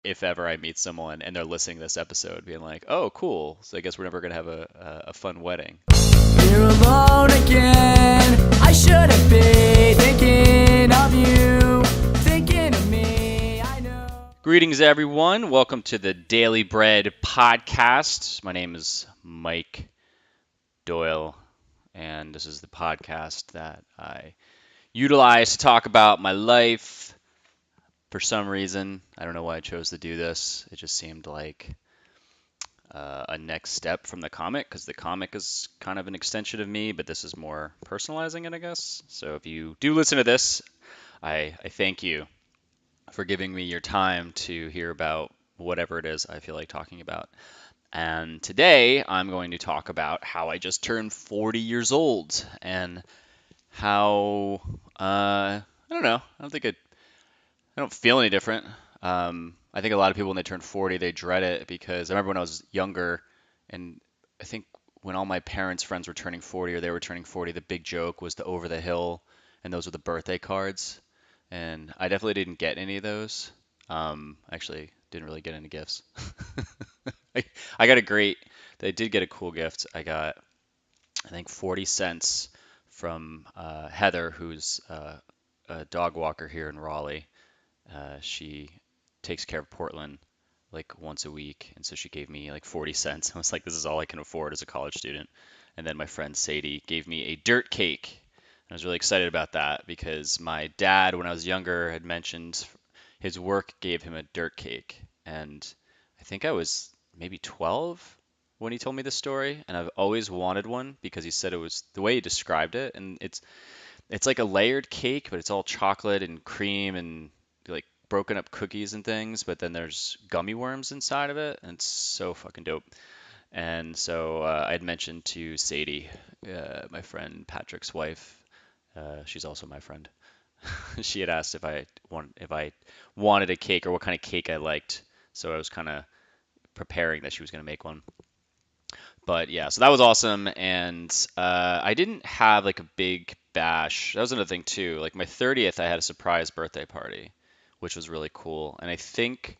if ever I meet someone and they're listening to this episode, being like, "Oh, cool. So I guess we're never gonna have a fun wedding." You're alone again. I shouldn't be thinking of you, thinking of me. I know. Greetings, everyone. Welcome to the Daily Bread podcast. My name is Mike Doyle, and this is the podcast that I utilize to talk about my life. For some reason, I don't know why I chose to do this. It just seemed like a next step from the comic because the comic is kind of an extension of me, but this is more personalizing it, I guess. So if you do listen to this, I thank you for giving me your time to hear about whatever it is I feel like talking about. And today I'm going to talk about how I just turned 40 years old and how I don't know. I don't feel any different. I think a lot of people when they turn 40 they dread it because I remember when I was younger, and I think when all my parents' friends were turning 40 or they were turning 40, the big joke was the over the hill, and those were the birthday cards. And I definitely didn't get any of those. Actually, didn't really get any gifts. I, I got a great, they did get a cool gift. I got, I think, 40 cents from Heather, who's a dog walker here in Raleigh. She takes care of Portland like once a week, and so she gave me like 40 cents. I was like, this is all I can afford as a college student. And then my friend Sadie gave me a dirt cake. I was really excited about that because my dad, when I was younger, had mentioned his work gave him a dirt cake. And I think I was maybe 12 when he told me this story, and I've always wanted one because he said it was the way he described it, and it's like a layered cake, but it's all chocolate and cream and like broken up cookies and things, but then there's gummy worms inside of it, and it's so fucking dope. And so I had mentioned to Sadie, my friend Patrick's wife, she's also my friend. She had asked if I wanted a cake or what kind of cake I liked. So I was kind of preparing that she was going to make one. But yeah, so that was awesome, and I didn't have like a big bash. That was another thing too. Like my 30th, I had a surprise birthday party, which was really cool. And I think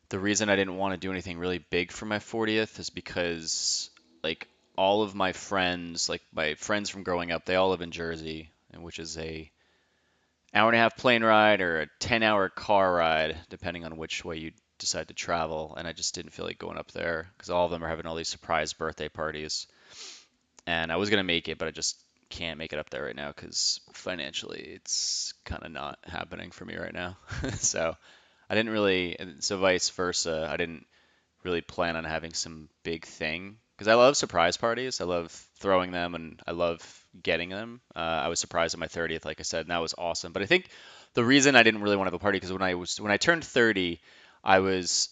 the reason I didn't want to do anything really big for my 40th is because like all of my friends, like my friends from growing up, they all live in Jersey, and which is a hour and a half plane ride or a 10-hour car ride, depending on which way you decide to travel. And I just didn't feel like going up there because all of them are having all these surprise birthday parties. And I was gonna make it, but I just can't make it up there right now because financially it's kind of not happening for me right now. So I didn't really, and so vice versa, I didn't really plan on having some big thing because I love surprise parties. I love throwing them and I love getting them. I was surprised at my 30th, like I said, and that was awesome. But I think the reason I didn't really want to have a party because when I turned 30, I was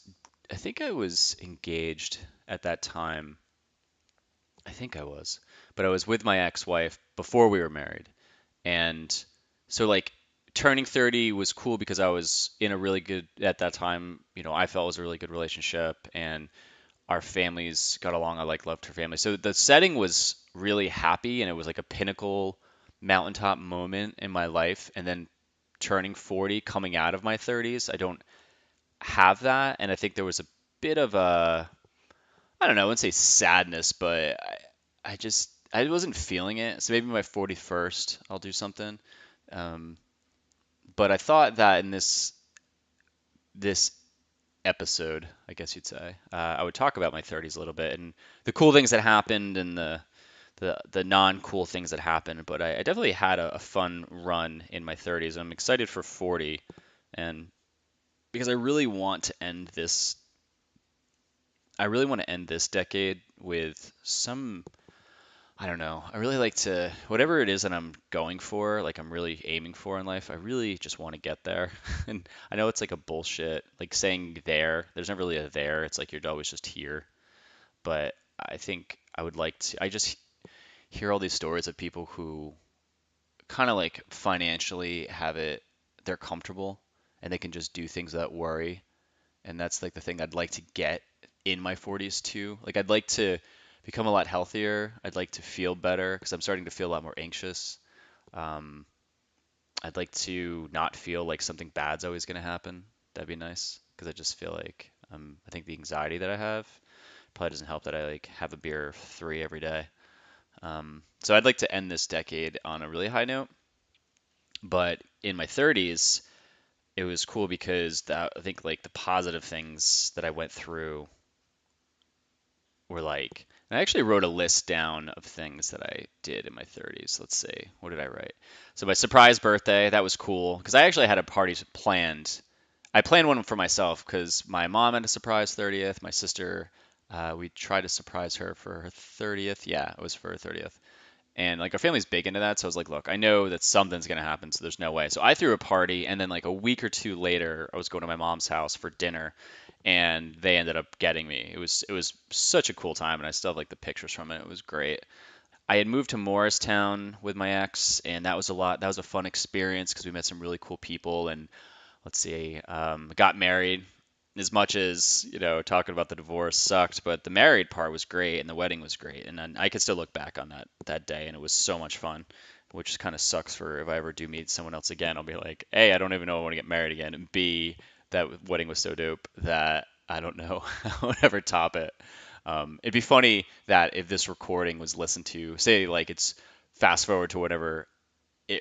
I think I was engaged at that time. I think I was, but I was with my ex-wife before we were married, and so like turning 30 was cool because I was in a really good at that time. I felt it was a really good relationship, and our families got along. I like loved her family. So the setting was really happy and it was like a pinnacle mountaintop moment in my life. And then turning 40, coming out of my 30s, I don't have that. And I think there was a bit of a, I don't know, I wouldn't say sadness, but I wasn't feeling it. So maybe my 41st, I'll do something. Um, but I thought that in this episode, I guess you'd say, I would talk about my 30s a little bit and the cool things that happened and the non-cool things that happened. But I definitely had a fun run in my 30s. I'm excited for 40, and because I really want to end this decade with some. I don't know. I really like to, whatever it is that I'm going for, like I'm really aiming for in life, I really just want to get there. And I know it's like a bullshit, like saying there, there's never really a there. It's like you're always just here. But I think I would like to, I just hear all these stories of people who kind of like financially have it, they're comfortable and they can just do things without worry. And that's like the thing I'd like to get in my 40s too. Like I'd like to become a lot healthier. I'd like to feel better because I'm starting to feel a lot more anxious. I'd like to not feel like something bad's always going to happen. That'd be nice because I just feel like I think the anxiety that I have probably doesn't help that I like have a beer or three every day. So I'd like to end this decade on a really high note, but in my 30s, it was cool because I think like the positive things that I went through were like, and I actually wrote a list down of things that I did in my 30s. Let's see, what did I write? So my surprise birthday, that was cool because I actually had a party planned. I planned one for myself because my mom had a surprise 30th. My sister, we tried to surprise her for her 30th. Yeah, it was for her 30th. And like our family's big into that, so I was like, look, I know that something's gonna happen, so there's no way. So I threw a party, and then like a week or two later, I was going to my mom's house for dinner, and they ended up getting me. It was such a cool time, and I still have like the pictures from it. It was great. I had moved to Morristown with my ex, and that was a lot. That was a fun experience because we met some really cool people, and let's see, got married. As much as, talking about the divorce sucked, but the married part was great and the wedding was great. And then I could still look back on that day and it was so much fun, which kind of sucks for if I ever do meet someone else again, I'll be like, A, I don't even know I want to get married again. And B, that wedding was so dope that I don't know how I would ever top it. It'd be funny that if this recording was listened to, say like it's fast forward to whatever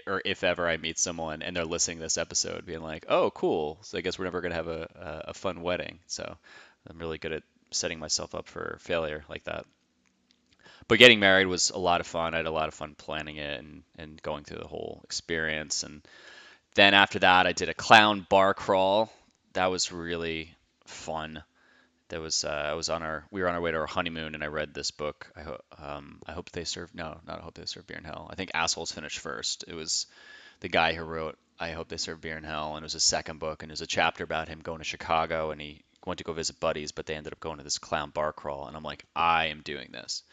or if ever I meet someone and they're listening to this episode, being like, "Oh, cool! So I guess we're never gonna have a fun wedding." So I'm really good at setting myself up for failure like that. But getting married was a lot of fun. I had a lot of fun planning it and going through the whole experience. And then after that, I did a clown bar crawl. That was really fun. There was I was on our we were on our way to our honeymoon, and I read this book. I hope they serve no, not I hope they serve beer in hell. I think assholes finish first. It was the guy who wrote I Hope They Serve Beer in Hell, and it was his second book, and there's a chapter about him going to Chicago, and he went to go visit buddies, but they ended up going to this clown bar crawl, and I'm like, I am doing this.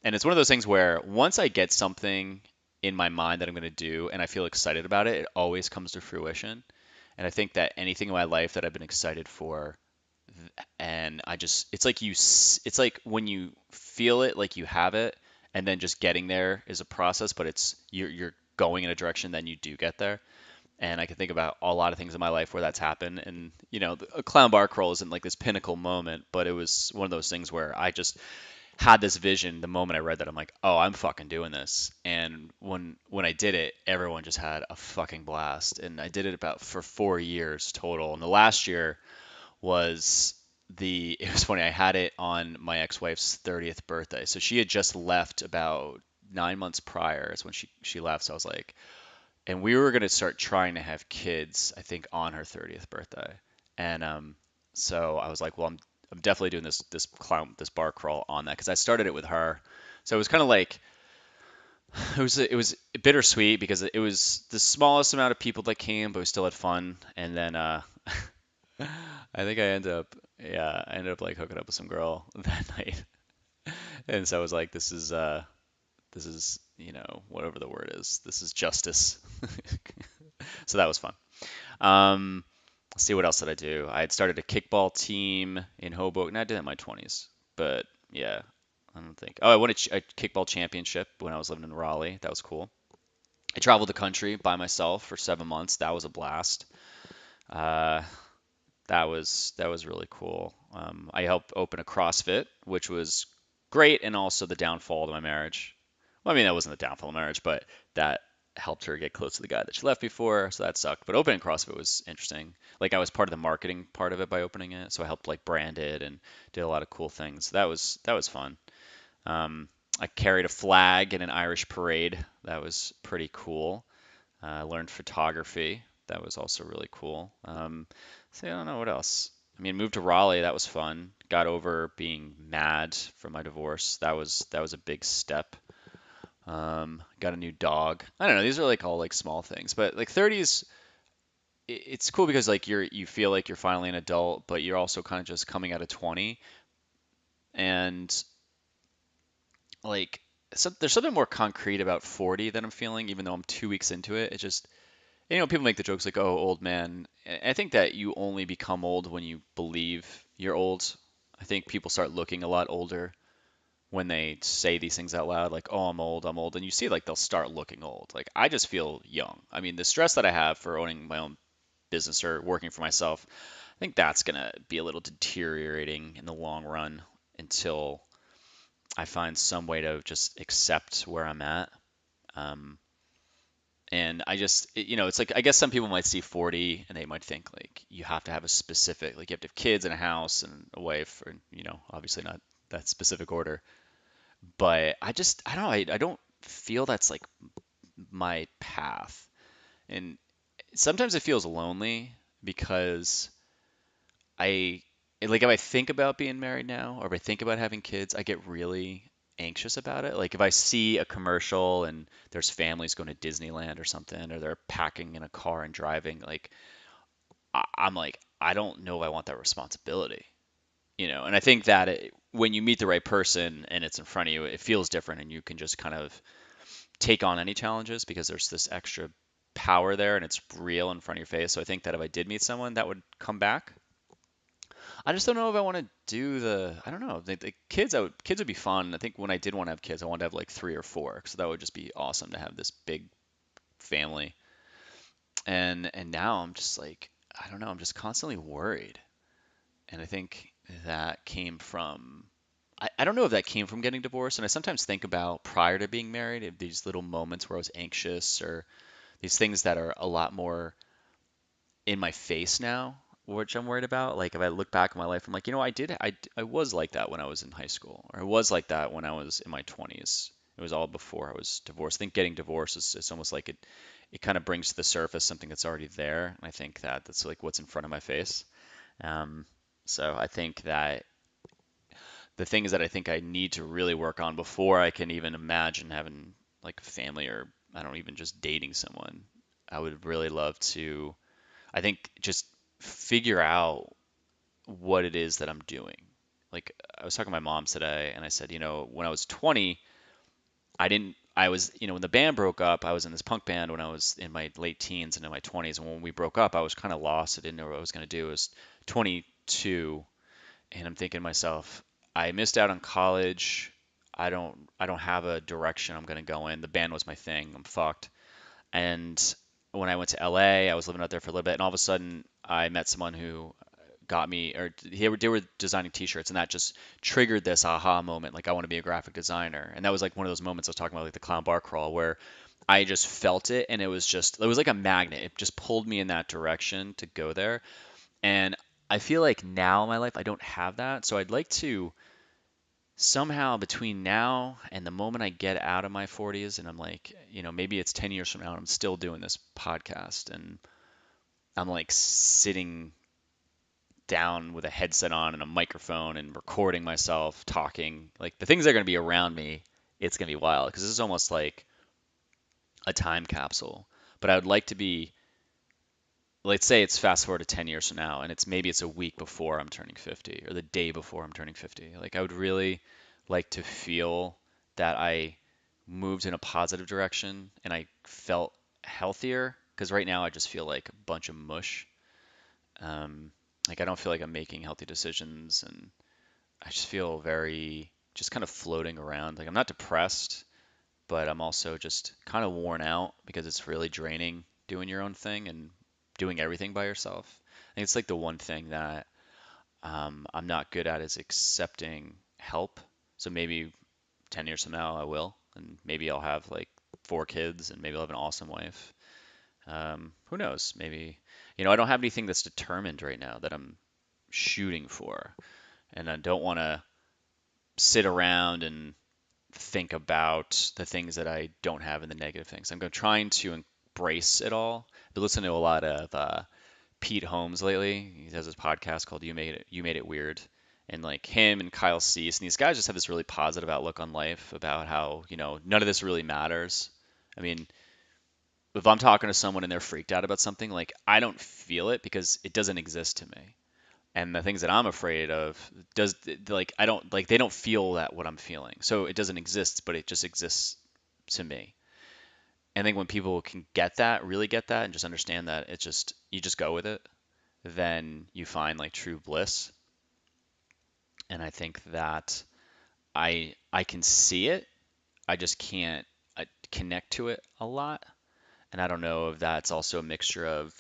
And it's one of those things where once I get something in my mind that I'm going to do, and I feel excited about it, it always comes to fruition. And I think that anything in my life that I've been excited for, and it's like it's like when you feel it, like you have it, and then just getting there is a process, but you're going in a direction, then you do get there. And I can think about a lot of things in my life where that's happened. And, a clown bar crawl isn't like this pinnacle moment, but it was one of those things where I just had this vision the moment I read that. I'm like, oh, I'm fucking doing this. And when I did it, everyone just had a fucking blast. And I did it about for 4 years total. And the last year was it was funny. I had it on my ex-wife's 30th birthday. So she had just left about 9 months prior is when she left. So I was like, and we were gonna start trying to have kids, I think, on her 30th birthday. And so I was like, well, I'm definitely doing this bar crawl on that because I started it with her. So it was kind of like it was bittersweet because it was the smallest amount of people that came, but we still had fun. And then I think I ended up like hooking up with some girl that night. And so I was like, this is whatever the word is. This is justice. So that was fun. Um, let's see, what else did I do? I had started a kickball team in Hoboken. I did that in my 20s, but yeah, I don't think. Oh, I won a kickball championship when I was living in Raleigh. That was cool. I traveled the country by myself for 7 months. That was a blast. Uh, that was really cool. I helped open a CrossFit, which was great, and also the downfall to my marriage. Well, I mean, that wasn't the downfall of marriage, but that helped her get close to the guy that she left before, so that sucked. But opening CrossFit was interesting. Like I was part of the marketing part of it by opening it, so I helped like brand it and did a lot of cool things. That was fun. I carried a flag in an Irish parade. That was pretty cool. I learned photography. That was also really cool. So I don't know what else. I mean, moved to Raleigh. That was fun. Got over being mad from my divorce. That was a big step. Got a new dog. I don't know. These are like all like small things, but like 30s, it's cool because like you feel like you're finally an adult, but you're also kind of just coming out of 20, and like there's something more concrete about 40 that I'm feeling, even though I'm 2 weeks into it. It just people make the jokes like, "Oh, old man." I think that you only become old when you believe you're old. I think people start looking a lot older when they say these things out loud, like, "Oh, I'm old," and you see like they'll start looking old. Like I just feel young. I mean, the stress that I have for owning my own business or working for myself, I think that's gonna be a little deteriorating in the long run until I find some way to just accept where I'm at. Um, and it's like I guess some people might see 40 and they might think like you have to have a specific, like you have to have kids and a house and a wife, or obviously not that specific order. But I don't know, I don't feel that's like my path. And sometimes it feels lonely because I like if I think about being married now or if I think about having kids, I get really anxious about it. Like if I see a commercial and there's families going to Disneyland or something, or they're packing in a car and driving, like I'm like, I don't know if I want that responsibility. And I think that when you meet the right person and it's in front of you, it feels different and you can just kind of take on any challenges because there's this extra power there and it's real in front of your face. So I think that if I did meet someone that would come back, I just don't know if I want to do I don't know. The kids would be fun. I think when I did want to have kids, I wanted to have like three or four, so that would just be awesome to have this big family. And now I'm just like, I don't know. I'm just constantly worried, and I think that came from. I don't know if that came from getting divorced, and I sometimes think about prior to being married, if these little moments where I was anxious or these things that are a lot more in my face now, which I'm worried about. Like if I look back in my life, I'm like, I was like that when I was in high school, or I was like that when I was in my 20s. It was all before I was divorced. I think getting divorced is it's almost like it kind of brings to the surface something that's already there. And I think that that's like what's in front of my face. Um, so I think that the things that I think I need to really work on before I can even imagine having like a family, or I don't even just dating someone, I would really love to, I think, just figure out what it is that I'm doing. Like I was talking to my mom today and I said, when I was 20, I was, when the band broke up, I was in this punk band when I was in my late teens and in my 20s. And when we broke up, I was kind of lost. I didn't know what I was going to do. I was 22 and I'm thinking to myself, I missed out on college. I don't have a direction I'm going to go in. The band was my thing. I'm fucked. And when I went to LA, I was living out there for a little bit, and all of a sudden, I met someone who got me, or they were designing T-shirts, and that just triggered this aha moment. Like I want to be a graphic designer, and that was like one of those moments I was talking about, like the clown bar crawl, where I just felt it, and it was like a magnet. It just pulled me in that direction to go there, and I feel like now in my life I don't have that, so I'd like to somehow between now and the moment I get out of my 40s and I'm like, maybe it's 10 years from now and I'm still doing this podcast and I'm like sitting down with a headset on and a microphone and recording myself talking, like the things that are going to be around me, it's going to be wild because this is almost like a time capsule. But I would like to be, let's say it's fast forward to 10 years from now and it's a week before I'm turning 50 or the day before I'm turning 50. Like I would really like to feel that I moved in a positive direction and I felt healthier because right now I just feel like a bunch of mush. Like I don't feel like I'm making healthy decisions and I just feel very just kind of floating around. Like I'm not depressed, but I'm also just kind of worn out because it's really draining doing your own thing and doing everything by yourself. I think it's like the one thing that I'm not good at is accepting help. So maybe 10 years from now I will, and maybe I'll have like four kids and maybe I'll have an awesome wife. Who knows? Maybe, I don't have anything that's determined right now that I'm shooting for, and I don't want to sit around and think about the things that I don't have and the negative things. Trying to embrace it all. I've been listening to a lot of Pete Holmes lately. He has this podcast called You Made It Weird. And like him and Kyle Cease, and these guys just have this really positive outlook on life about how, none of this really matters. I mean, if I'm talking to someone and they're freaked out about something, like I don't feel it because it doesn't exist to me. And the things that I'm afraid of does like I don't like they don't feel that what I'm feeling. So it doesn't exist, but it just exists to me. And I think when people can get that, really get that, and just understand that it's just you just go with it, then you find like true bliss. And I think that I can see it. I just can't connect to it a lot. And I don't know if that's also a mixture of,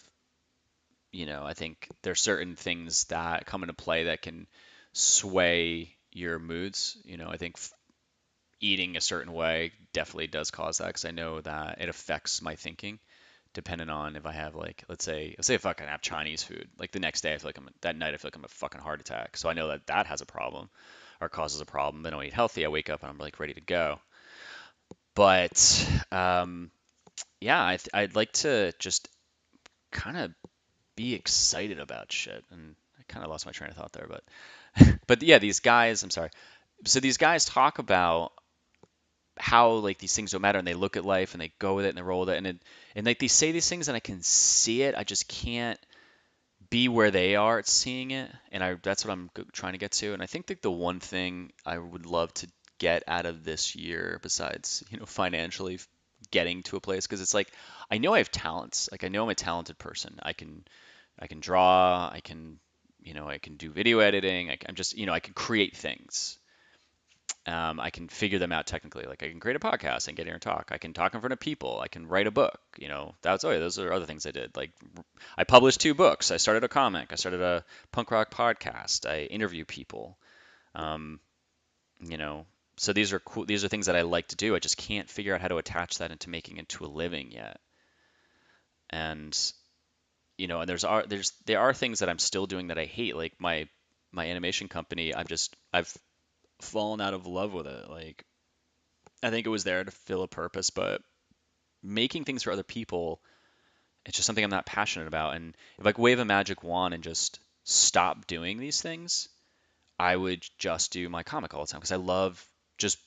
I think there's certain things that come into play that can sway your moods. I think eating a certain way definitely does cause that because I know that it affects my thinking depending on if I have like let's say if I can have Chinese food, like the next day I feel like that night I feel like I'm a fucking heart attack. So I know that that has a problem or causes a problem. Then I don't eat healthy. I wake up and I'm like ready to go. But yeah, I'd like to just kind of be excited about shit. And I kind of lost my train of thought there, but but yeah, these guys. I'm sorry. So these guys talk about how like these things don't matter, and they look at life and they go with it and they roll with it, and like they say these things and I can see it. I just can't be where they are at seeing it, and I that's what I'm trying to get to. And I think that the one thing I would love to get out of this year, besides financially getting to a place, because it's like I know I have talents. Like I know I'm a talented person. I can draw. I can do video editing. I'm just I can create things. I can figure them out technically. Like I can create a podcast and get here and talk. I can talk in front of people. I can write a book. Those are other things I did. Like I published 2 books. I started a comic. I started a punk rock podcast. I interview people. Um, you know, so these are cool. These are things that I like to do. I just can't figure out how to attach that into making it to a living yet. And and there are things that I'm still doing that I hate. Like my animation company. I've fallen out of love with it. Like I think it was there to fill a purpose, but making things for other people, it's just something I'm not passionate about. And if I could wave a magic wand and just stop doing these things, I would just do my comic all the time because I love just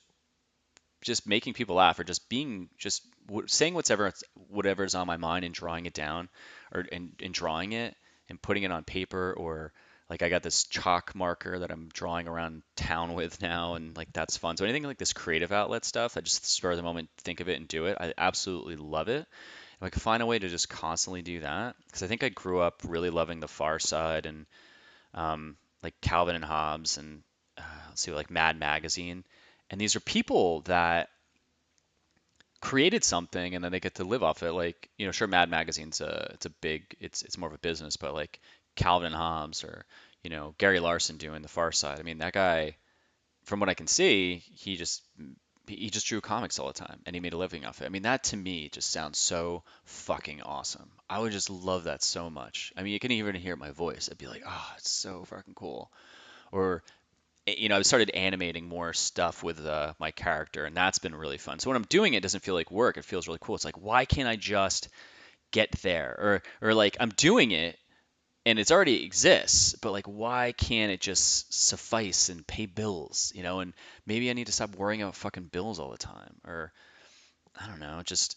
just making people laugh or just being just saying whatever's on my mind and drawing it down or and drawing it and putting it on paper or like I got this chalk marker that I'm drawing around town with now and like that's fun. So anything like this creative outlet stuff, I just spur of the moment think of it and do it. I absolutely love it. If I could find a way to just constantly do that, because I think I grew up really loving the Far Side and like Calvin and Hobbes and let's see, like Mad Magazine. And these are people that created something and then they get to live off it. Like, sure, Mad Magazine's it's more of a business, but like Calvin and Hobbes or, Gary Larson doing The Far Side. I mean, that guy, from what I can see, he just drew comics all the time and he made a living off it. I mean, that to me just sounds so fucking awesome. I would just love that so much. I mean, you can even hear my voice. I'd be like, oh, it's so fucking cool. Or I started animating more stuff with my character, and that's been really fun. So when I'm doing it, it doesn't feel like work. It feels really cool. It's like, why can't I just get there? Or like I'm doing it and it's already exists, but like why can't it just suffice and pay bills? And maybe I need to stop worrying about fucking bills all the time. Or I don't know, just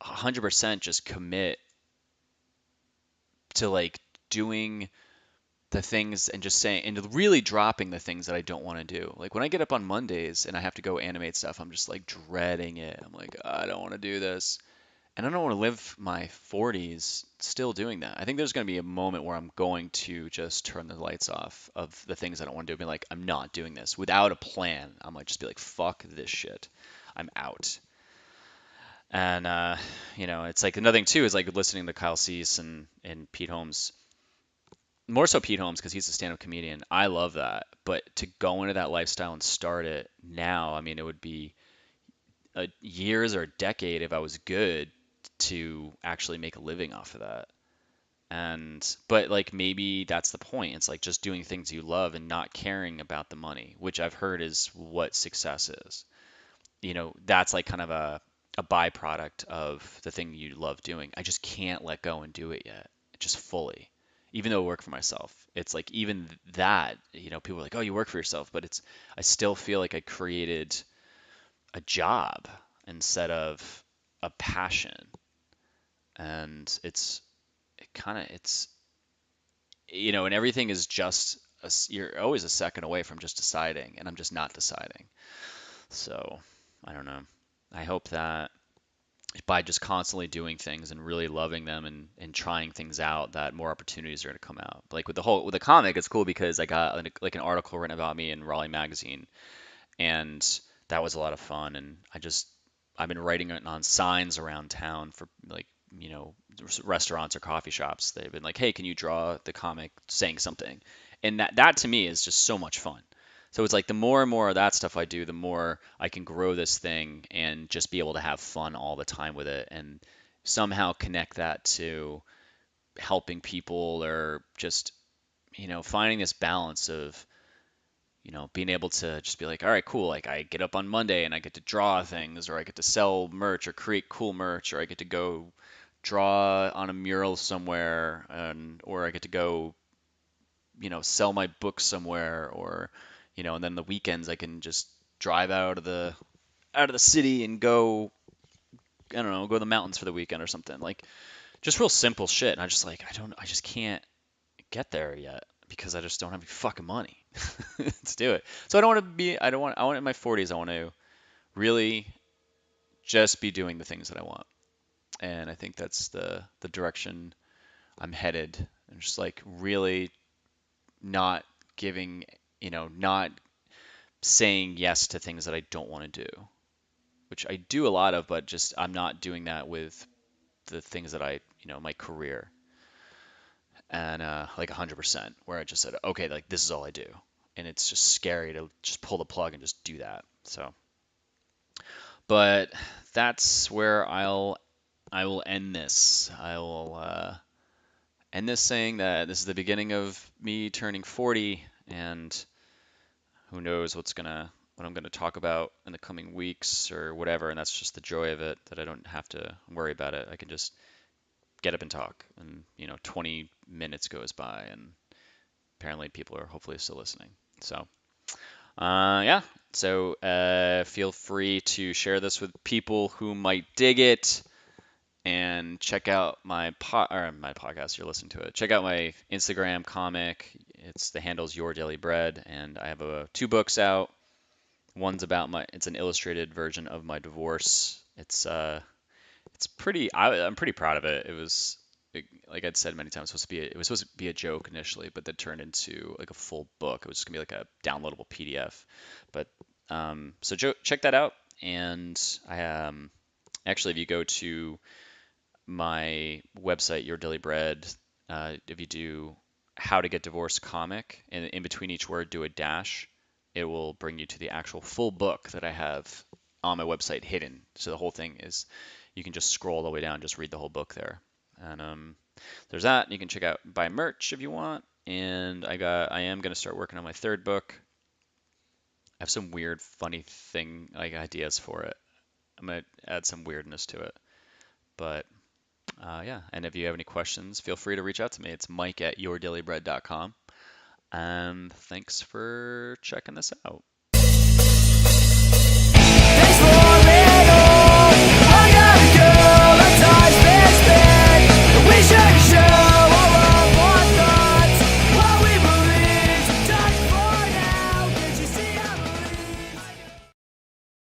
100% just commit to like doing the things and just saying and really dropping the things that I don't want to do. Like when I get up on Mondays and I have to go animate stuff, I'm just like dreading it. I'm like, I don't want to do this. And I don't want to live my 40s still doing that. I think there's going to be a moment where I'm going to just turn the lights off of the things I don't want to do. Be like, I'm not doing this without a plan. I might just be like, fuck this shit. I'm out. And it's like another thing too is like listening to Kyle Cease and Pete Holmes, more so Pete Holmes because he's a stand-up comedian. I love that, but to go into that lifestyle and start it now, I mean, it would be years or a decade if I was good to actually make a living off of that. But like maybe that's the point. It's like just doing things you love and not caring about the money, which I've heard is what success is. That's like kind of a byproduct of the thing you love doing. I just can't let go and do it yet, just fully. Even though I work for myself, it's like even that, people are like, "Oh, you work for yourself," but I still feel like I created a job instead of a passion, and and everything is just you're always a second away from just deciding, and I'm just not deciding. So I don't know. I hope that by just constantly doing things and really loving them and trying things out that more opportunities are going to come out. Like with the comic, it's cool because I got like an article written about me in Raleigh magazine, and that was a lot of fun, and I've been writing it on signs around town for like you know, restaurants or coffee shops. They've been like, "Hey, can you draw the comic saying something?" And that to me is just so much fun. So it's like the more and more of that stuff I do, the more I can grow this thing and just be able to have fun all the time with it and somehow connect that to helping people or just, finding this balance of, being able to just be like, all right, cool. Like I get up on Monday and I get to draw things, or I get to sell merch or create cool merch, or I get to go draw on a mural somewhere, or I get to go, sell my book somewhere, or, and then the weekends I can just drive out of the city and go, I don't know, go to the mountains for the weekend or something. Like just real simple shit. And I just like, I just can't get there yet because I just don't have any fucking money to do it. So I don't want to be, I want in my 40s, I want to really just be doing the things that I want. And I think that's the direction I'm headed. And just like really not giving, not saying yes to things that I don't want to do, which I do a lot of, but just I'm not doing that with the things that my career and like 100%, where I just said, okay, like this is all I do. And it's just scary to just pull the plug and just do that. So, but that's where I will end this. I will end this saying that this is the beginning of me turning 40, and who knows what I'm gonna talk about in the coming weeks or whatever. And that's just the joy of it, that I don't have to worry about it. I can just get up and talk, and 20 minutes goes by, and apparently people are hopefully still listening. So, yeah. So feel free to share this with people who might dig it, and check out my podcast. You're listening to it. Check out my Instagram comic. It's the handle's Your Daily Bread, and I have two books out. One's about it's an illustrated version of my divorce. It's pretty. I'm pretty proud of it. It was like I'd said many times, it was supposed to be a joke initially, but then turned into like a full book. It was just gonna be like a downloadable PDF. But so check that out. And I actually, if you go to my website, Your Daily Bread, if you do how to get divorced comic, and in between each word do a dash, it will bring you to the actual full book that I have on my website hidden. So the whole thing is, you can just scroll all the way down, just read the whole book there. And there's that. You can check out buy merch if you want. And I am gonna start working on my third book. I have some weird, funny thing like ideas for it. I'm gonna add some weirdness to it. But yeah, and if you have any questions, feel free to reach out to me. It's Mike at yourdailybread.com. And thanks for checking this out.